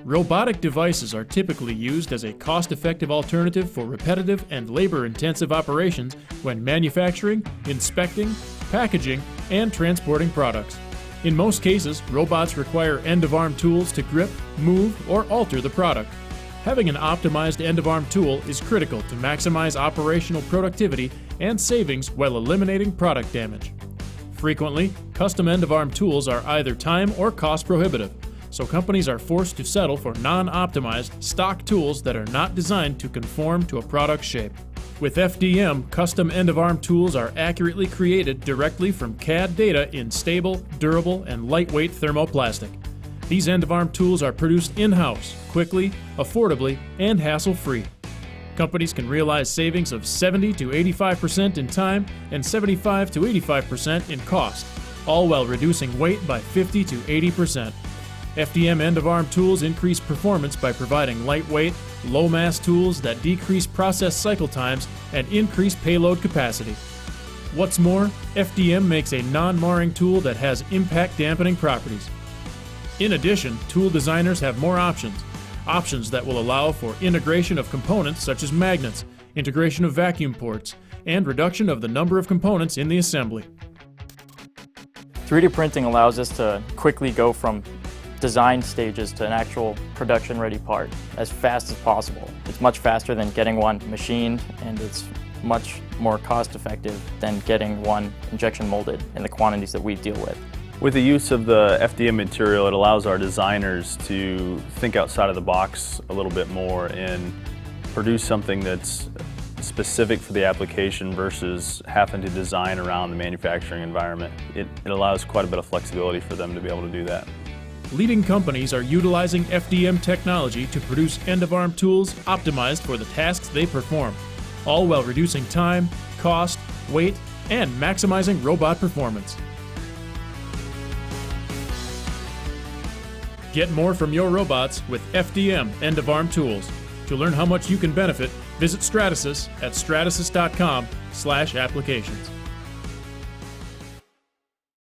Robotic devices are typically used as a cost-effective alternative for repetitive and labor-intensive operations when manufacturing, inspecting, packaging, and transporting products. In most cases, robots require end-of-arm tools to grip, move, or alter the product. Having an optimized end-of-arm tool is critical to maximize operational productivity and savings while eliminating product damage. Frequently, custom end-of-arm tools are either time or cost prohibitive, so companies are forced to settle for non-optimized, stock tools that are not designed to conform to a product's shape. With FDM, custom end-of-arm tools are accurately created directly from CAD data in stable, durable, and lightweight thermoplastic. These end-of-arm tools are produced in-house, quickly, affordably, and hassle-free. Companies can realize savings of 70 to 85% in time and 75 to 85% in cost, all while reducing weight by 50 to 80%. FDM end-of-arm tools increase performance by providing lightweight, low-mass tools that decrease process cycle times and increase payload capacity. What's more, FDM makes a non-marring tool that has impact-dampening properties. In addition, tool designers have more options that will allow for integration of components such as magnets, integration of vacuum ports, and reduction of the number of components in the assembly. 3D printing allows us to quickly go from design stages to an actual production-ready part as fast as possible. It's much faster than getting one machined, and it's much more cost-effective than getting one injection molded in the quantities that we deal with. With the use of the FDM material, it allows our designers to think outside of the box a little bit more and produce something that's specific for the application versus having to design around the manufacturing environment. It allows quite a bit of flexibility for them to be able to do that. Leading companies are utilizing FDM technology to produce end-of-arm tools optimized for the tasks they perform, all while reducing time, cost, weight, and maximizing robot performance. Get more from your robots with FDM end-of-arm tools. To learn how much you can benefit, visit Stratasys at stratasys.com/applications.